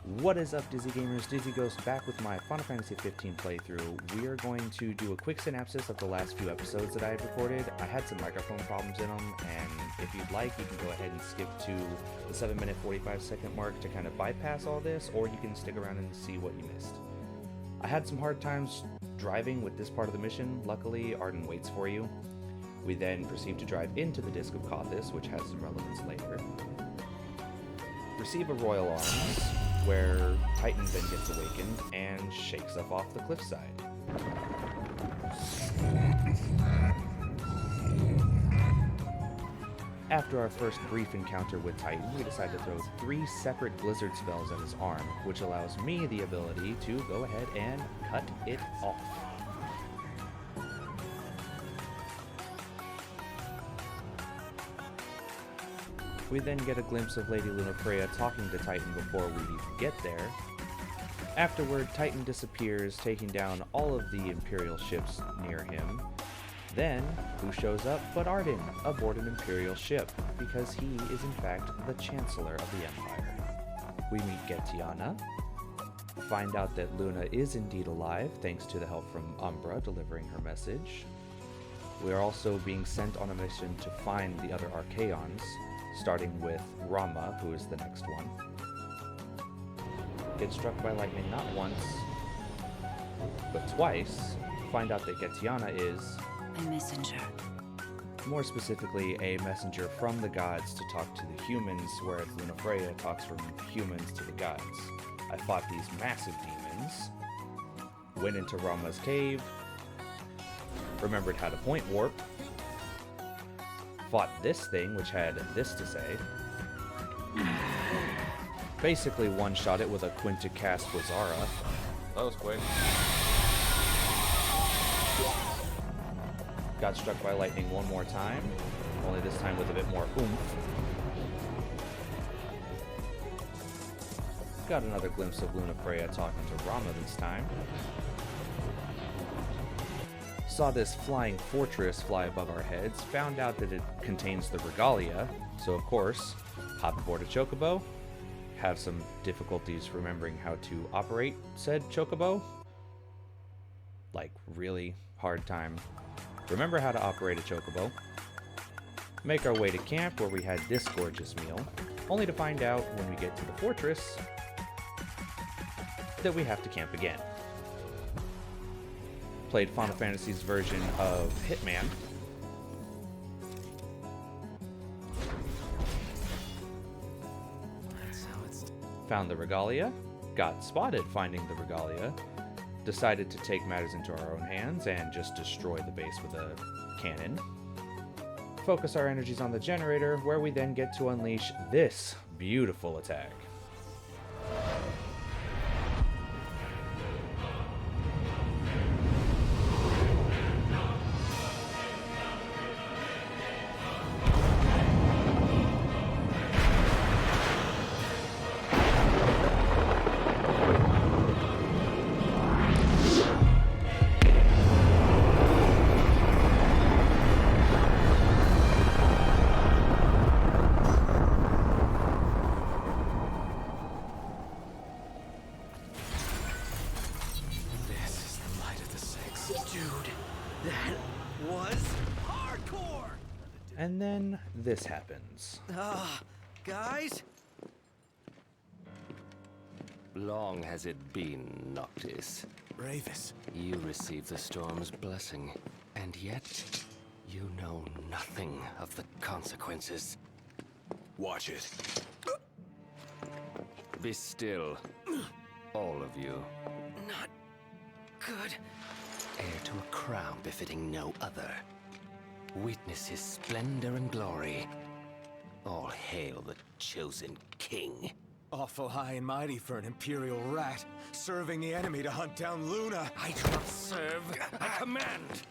What is up, Dizzy Gamers? Dizzy Ghost back with my Final Fantasy 15 playthrough. We are going to do a quick synopsis of the last few episodes that I had recorded. I had some microphone problems in them, and if you'd like, you can go ahead and skip to the 7-minute 45-second mark to kind of bypass all this, or you can stick around and see what you missed. I had some hard times driving with this part of the mission. Luckily, Arden waits for you. We then proceed to drive into the Disc of Cauthess, which has some relevance later. Receive a Royal Arms, where Titan then gets awakened and shakes up off the cliffside. After our first brief encounter with Titan, we decide to throw 3 separate blizzard spells at his arm, which allows me the ability to go ahead and cut it off. We then get a glimpse of Lady Lunafreya talking to Titan before we even get there. Afterward, Titan disappears, taking down all of the Imperial ships near him. Then, who shows up but Arden, aboard an Imperial ship, because he is in fact the Chancellor of the Empire. We meet Getiana, find out that Luna is indeed alive thanks to the help from Umbra delivering her message. We are also being sent on a mission to find the other Archaons, starting with Rama, who is the next one. Get struck by lightning not once, but twice. Find out that Getiana is a messenger. More specifically, a messenger from the gods to talk to the humans, whereas Lunafreya talks from humans to the gods. I fought these massive demons, went into Rama's cave, remembered how to point warp, fought this thing, which had this to say. Basically one-shot it with a Quintacast Wazara. That was quick. Got struck by lightning one more time, only this time with a bit more oomph. Got another glimpse of Lunafreya talking to Rama this time. Saw this flying fortress fly above our heads, found out that it contains the Regalia, so of course, hop aboard a Chocobo, have some difficulties remembering how to operate said Chocobo. Like, really hard time. Remember how to operate a Chocobo. Make our way to camp where we had this gorgeous meal, only to find out when we get to the fortress that we have to camp again. Played Final Fantasy's version of Hitman. Found the Regalia, got spotted finding the Regalia, decided to take matters into our own hands and just destroy the base with a cannon. Focus our energies on the generator, where we then get to unleash this beautiful attack. And then this happens. Guys? Long has it been, Noctis. Ravis. You received the storm's blessing, and yet you know nothing of the consequences. Watch it. Be still, all of you. Not good. Heir to a crown befitting no other. Witness his splendor and glory. All hail the chosen king. Awful high and mighty for an Imperial rat, serving the enemy to hunt down Luna. I do not serve, I command!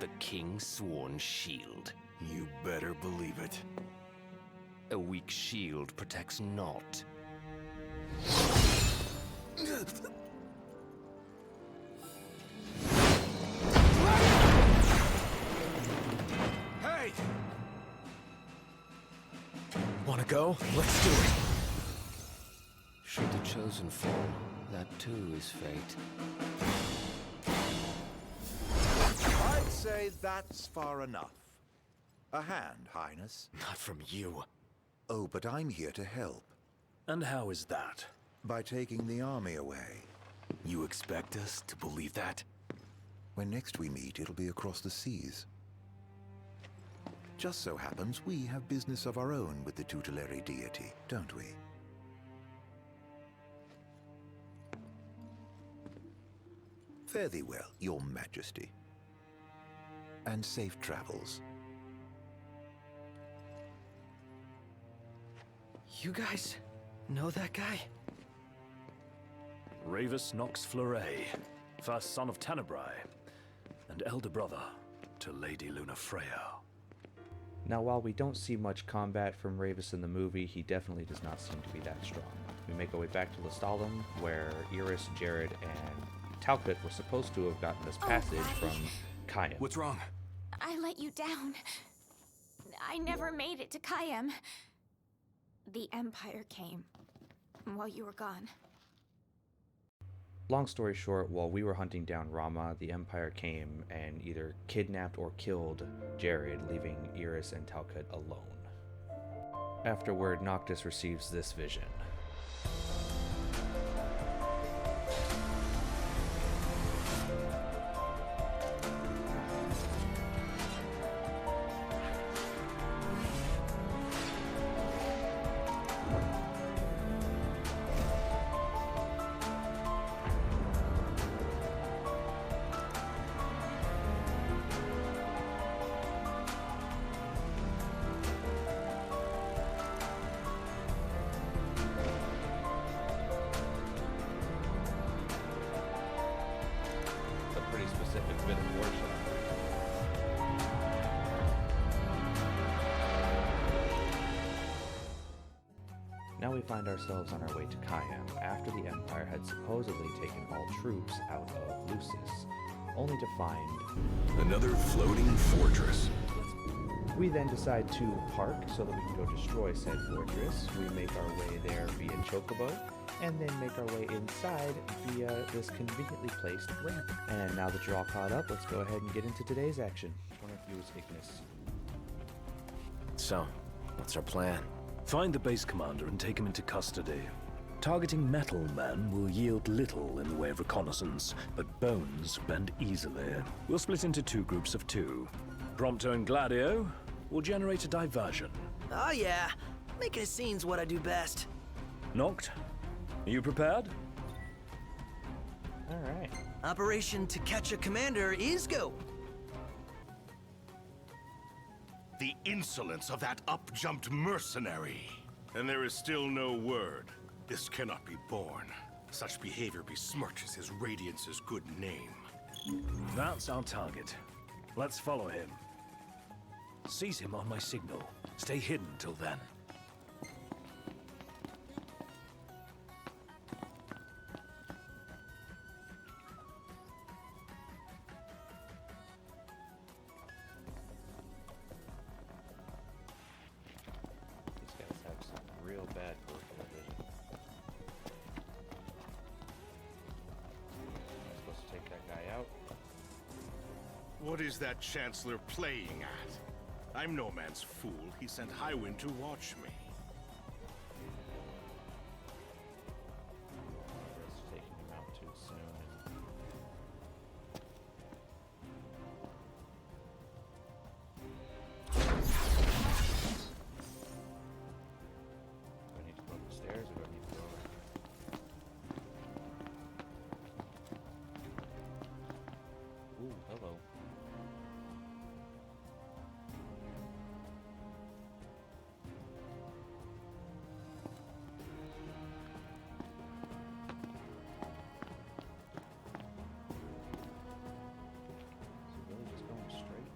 The king's sworn shield. You better believe it. A weak shield protects naught. Wanna go? Let's do it. chosen fall, that too is fate. I'd say that's far enough. A hand, Highness. Not from you. Oh, but I'm here to help. And how is that? By taking the army away. You expect us to believe that? When next we meet, it'll be across the seas. Just so happens we have business of our own with the tutelary deity, don't we? Fare thee well, your majesty. And safe travels. You guys know that guy? Ravus Nox Fleuret, first son of Tenebrae, and elder brother to Lady Lunafreya. Now, while we don't see much combat from Ravus in the movie, he definitely does not seem to be that strong. We make our way back to Lestallum, where Iris, Jared, and Talcott were supposed to have gotten this passage from Kayam. What's wrong? I let you down. I never made it to Kayam. The Empire came while you were gone. Long story short, while we were hunting down Rama, the Empire came and either kidnapped or killed Jared, leaving Iris and Talcott alone. Afterward, Noctis receives this vision. Specific bit of worship. Now we find ourselves on our way to Kayam after the Empire had supposedly taken all troops out of Lucis, only to find another floating fortress. We then decide to park so that we can go destroy said fortress. We make our way there via Chocobo, and then make our way inside via this conveniently placed ramp. And now that you're all caught up, let's go ahead and get into today's action. One of you is Ignis. So, what's our plan? Find the base commander and take him into custody. Targeting metal men will yield little in the way of reconnaissance, but bones bend easily. We'll split into two groups of two. Prompto and Gladio will generate a diversion. Oh yeah, making a scene's what I do best. Noct, are you prepared? Alright. Operation To Catch a Commander is go. The insolence of that up-jumped mercenary. And there is still no word. This cannot be borne. Such behavior besmirches his Radiance's good name. That's our target. Let's follow him. Seize him on my signal. Stay hidden till then. These guys have some real bad peripheral vision. Am I supposed to take that guy out? What is that Chancellor playing at? I'm no man's fool. He sent Highwind to watch me. Risk taking him out too soon. Do I need to go up the stairs or do I need to go over? Ooh, hello. Is it really just going straight?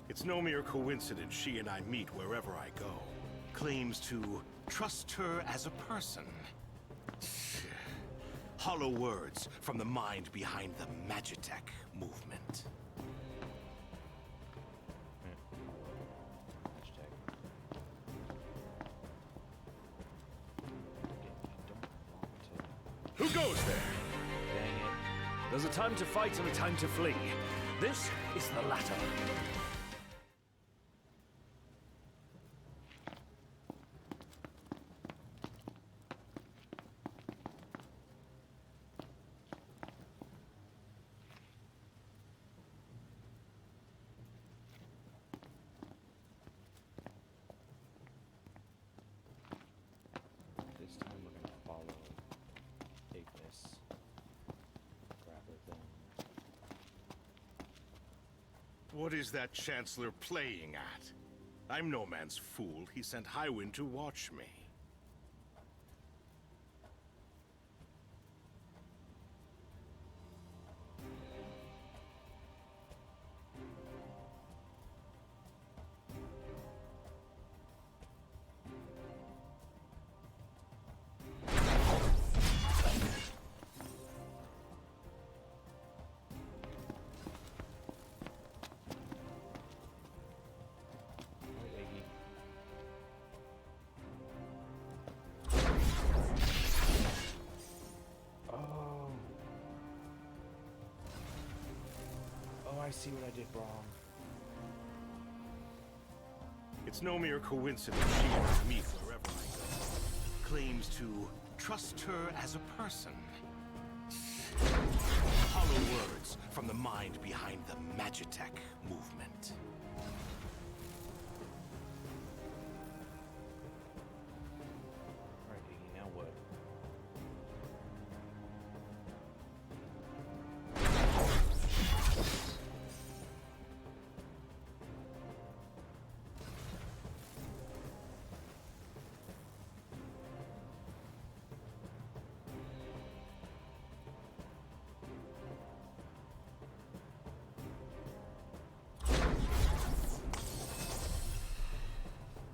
It's no mere coincidence she and I meet wherever I go. Claims to trust her as a person. Hollow words from the mind behind the Magitech movement. Who goes there? Dang it. There's a time to fight and a time to flee. This is the latter. This time we're gonna follow Ignis rather than. What is that Chancellor playing at? I'm no man's fool. He sent Highwind to watch me. Alright, Iggy. Oh. Oh, I see what I did wrong. It's no mere coincidence she is me wherever I go. Claims to trust her as a person. Hollow words from the mind behind the Magitech movement. Alright, Iggy, now what?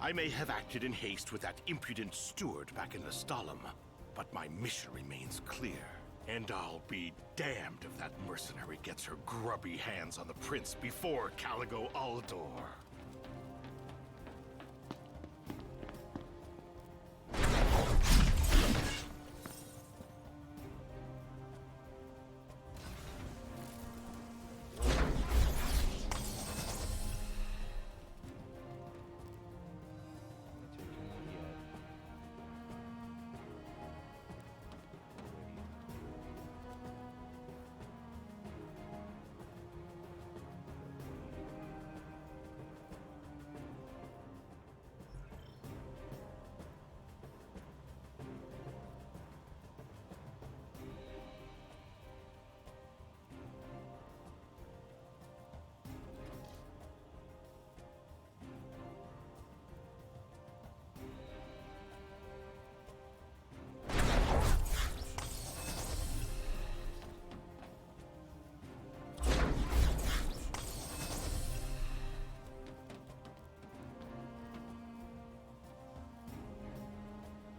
I may have acted in haste with that impudent steward back in the Stalem, but my mission remains clear. And I'll be damned if that mercenary gets her grubby hands on the prince before Caligo Aldor. Not take him out yet.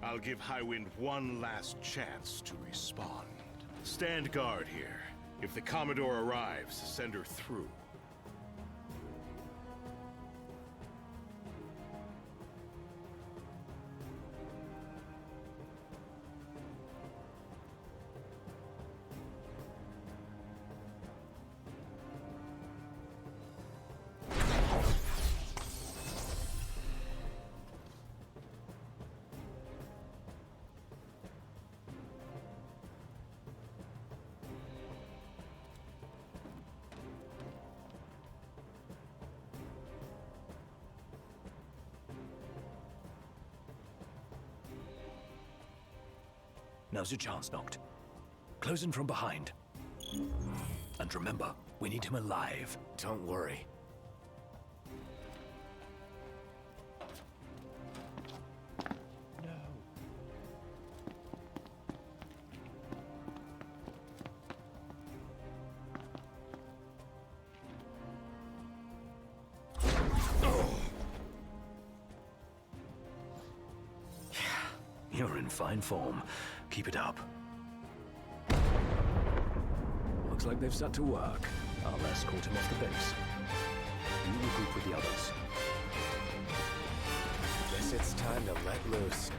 I'll give Highwind one last chance to respond. Stand guard here. If the Commodore arrives, send her through. Now's your chance, Noct. Close in from behind. And remember, we need him alive. Don't worry. No. You're in fine form. Keep it up. Looks like they've set to work. I'll escort him off the base. You regroup with the others. Guess it's time to let loose.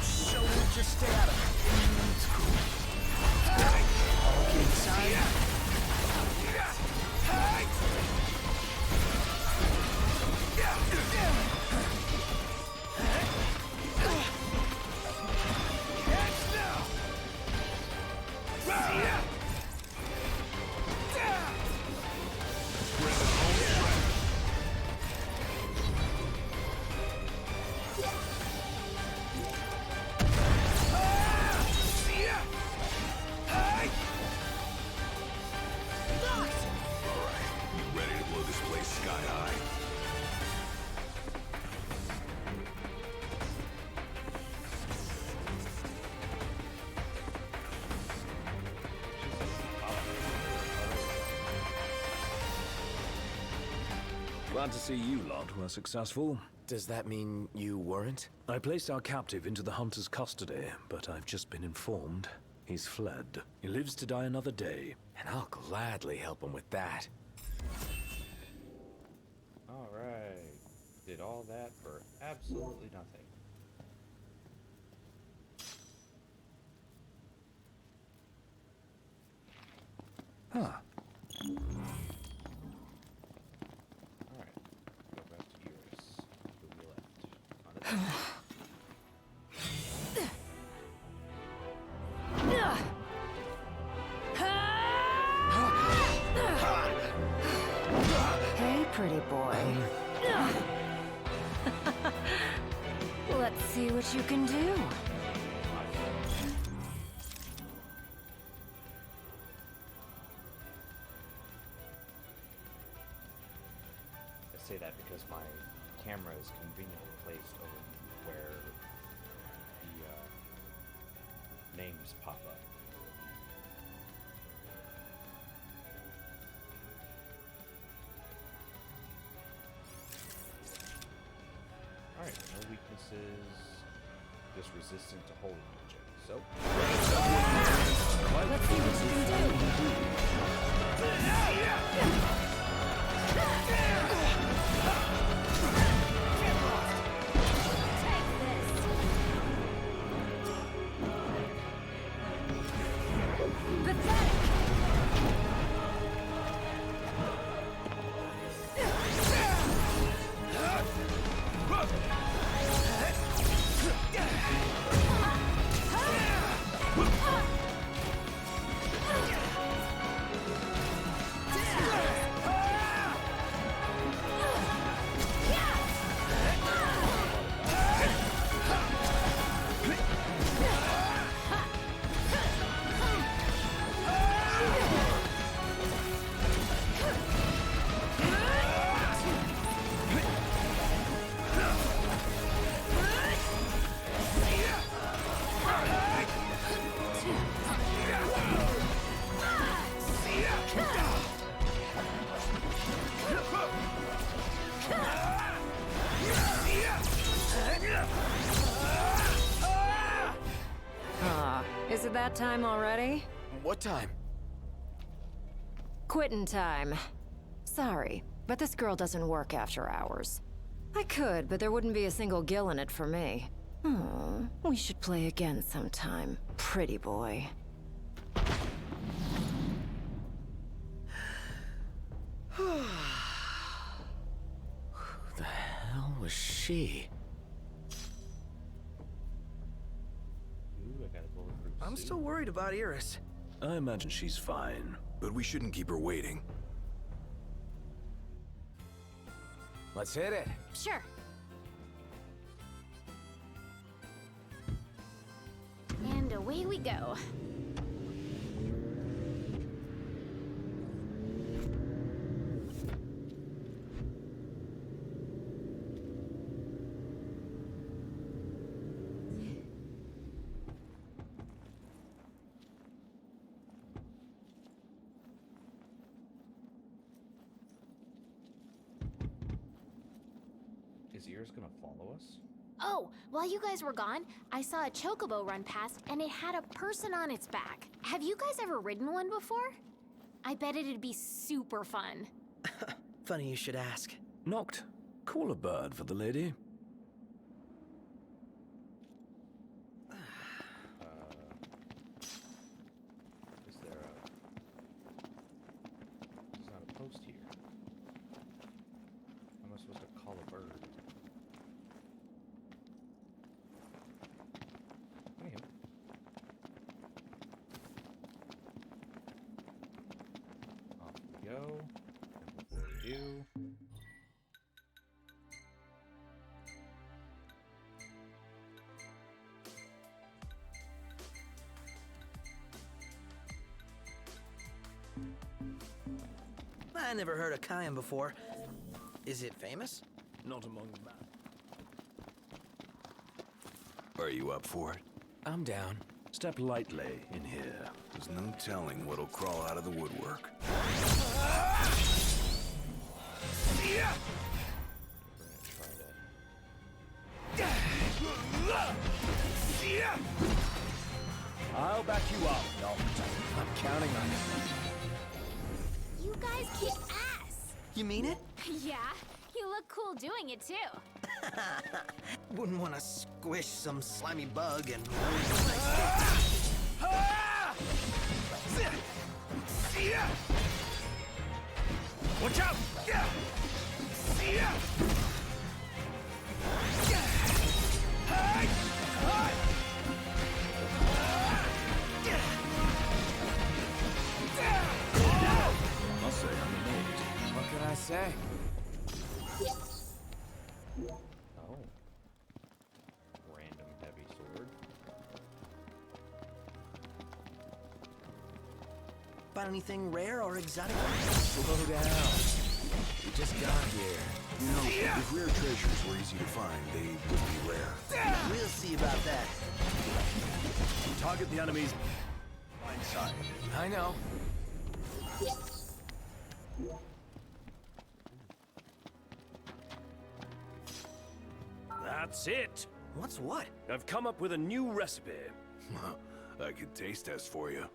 Show me what your status. Ready to blow this place sky high. Glad to see you lot were successful. Does that mean you weren't? I placed our captive into the hunter's custody, but I've just been informed he's fled. He lives to die another day. And I'll gladly help him with that. Alright. Did all that for absolutely nothing. Huh. Alright. Go back to Eurus, who we left. On to Hey, pretty boy. Let's see what you can do. I say that because my camera is conveniently placed over where the names pop up. Alright, no weaknesses, just resistant to holy magic. So, Let's see what you can do. Is it that time already? What time? Quitting time. Sorry, but this girl doesn't work after hours. I could, but there wouldn't be a single gill in it for me. Oh, we should play again sometime, pretty boy. Who the hell was she? ooh, I got a bulletproof I'm suit. still worried about Iris. I imagine she's fine. But we shouldn't keep her waiting. Let's hit it. Sure. And away we go. Is Iris gonna follow us? Oh, while you guys were gone, I saw a chocobo run past and it had a person on its back. Have you guys ever ridden one before? I bet it'd be super fun. Funny you should ask. Noct, call a bird for the lady. Is there a... There's not a post here. How am I supposed to call a bird? Damn. Off we go. And before we do... I never heard of Kayam before. Is it famous? Not among men. Are you up for it? I'm down. Step lightly in here. There's no telling what'll crawl out of the woodwork. We're gonna try to... I'll back you up, Noct. I'm counting on it. You guys kick ass! You mean it? Yeah, you look cool doing it too. Wouldn't want to squish some slimy bug and... Watch out! Must say I'm amazed. What can I say? Oh. Random heavy sword. About anything rare or exotic? Slow down. We just got here. You know, if rare treasures were easy to find, they would be rare. We'll see about that. Target the enemy's blind side. I know. That's it. What's what? I've come up with a new recipe. I could taste test for you.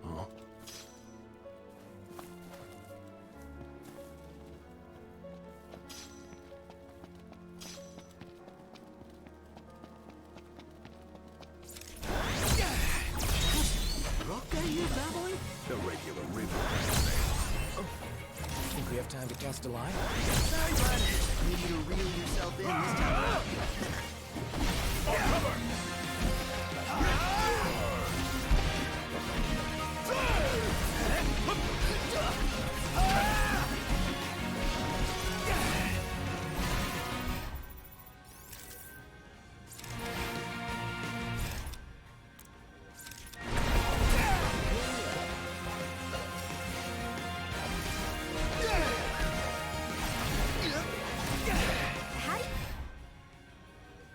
Huh? Rock are you babbling? A regular river. Think we have time to cast a line? Sorry, bud. Need you to reel yourself in this time.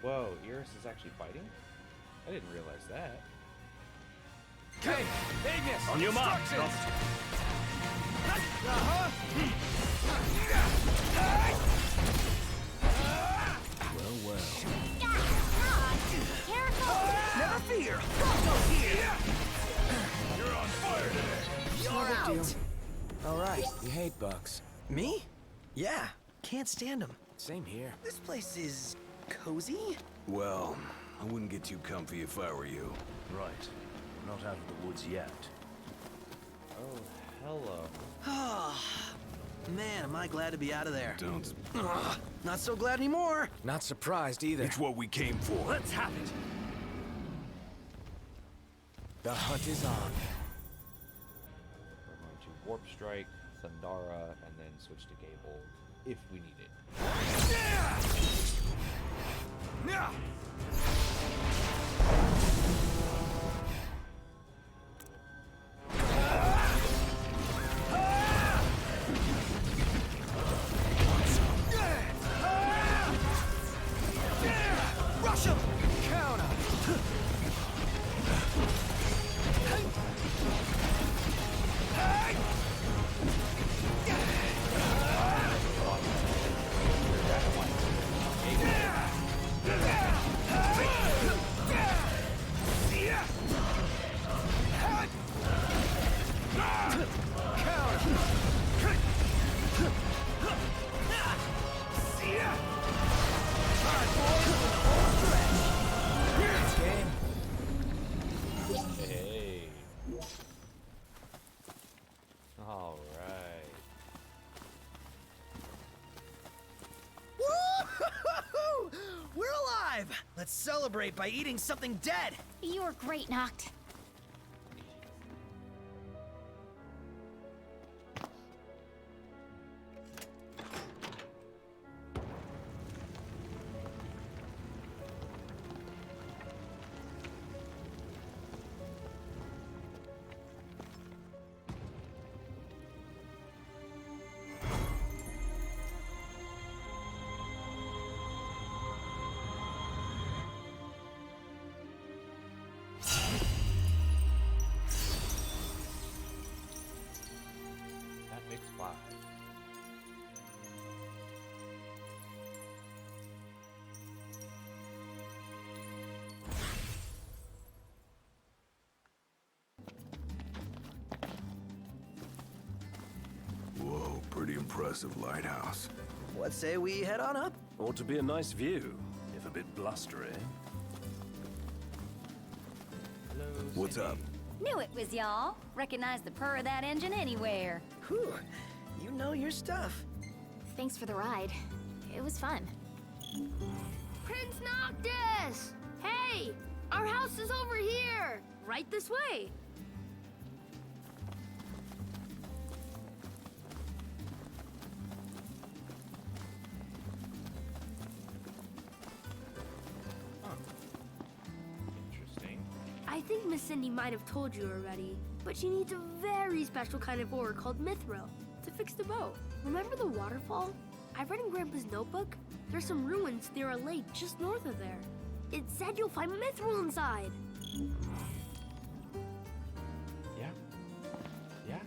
Whoa, Iris is actually fighting? I didn't realize that. Okay, Ignis! On your mark, Instructions! Well, well. Careful! Never fear! Go here! You're on fire today! You're out! Alright, you hate bugs. Me? Yeah, can't stand them. Same here. This place is... cozy? Well, I wouldn't get too comfy if I were you. Right. We're not out of the woods yet. Oh, hello. Ah, man, am I glad to be out of there. Don't. Not so glad anymore. Not surprised either. It's what we came for. Let's have it. The hunt is on. We're going to Warp Strike, Thundara, and then switch to Gable if we need it. Rush him! Counter! Let's celebrate by eating something dead! You were great, Noct. That makes 5. Whoa, pretty impressive lighthouse. What say we head on up? Ought to be a nice view, if a bit blustery. Hello, What's Cindy. up? Knew it was y'all. Recognize the purr of that engine anywhere. Whew, you know your stuff. Thanks for the ride. It was fun. Prince Noctis! Hey! Our house is over here! Right this way! Interesting. I think Miss Cindy might have told you already, but she needs a very special kind of ore called mithril to fix the boat. Remember the waterfall? I read in Grandpa's notebook. There's some ruins near a lake just north of there. It said you'll find mithril inside. Yeah. Yeah.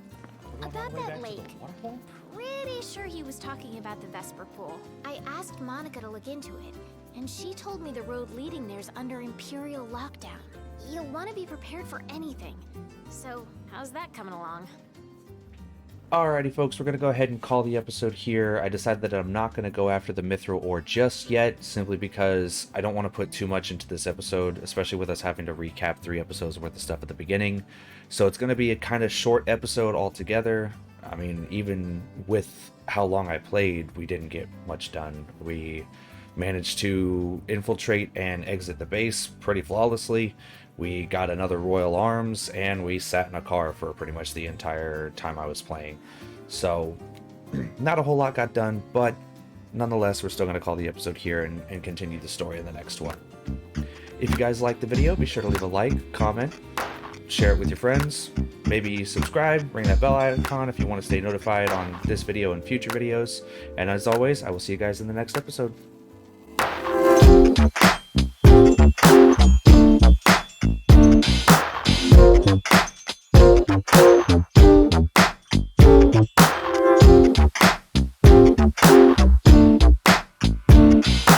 We're going all About the way that back to the lake. waterfall? Pretty sure he was talking about the Vesper Pool. I asked Monica to look into it, and she told me the road leading there's under Imperial lockdown. You'll want to be prepared for anything. So, how's that coming along? Alrighty, folks, we're going to go ahead and call the episode here. I decided that I'm not going to go after the mithril ore just yet, simply because I don't want to put too much into this episode, especially with us having to recap 3 episodes worth of stuff at the beginning. So it's going to be a kind of short episode altogether. I mean, even with how long I played, we didn't get much done. We managed to infiltrate and exit the base pretty flawlessly. We got another Royal Arms, and we sat in a car for pretty much the entire time I was playing. So, not a whole lot got done, but nonetheless, we're still going to call the episode here and continue the story in the next one. If you guys liked the video, be sure to leave a like, comment, share it with your friends, maybe subscribe, ring that bell icon if you want to stay notified on this video and future videos. And as always, I will see you guys in the next episode. Thank you.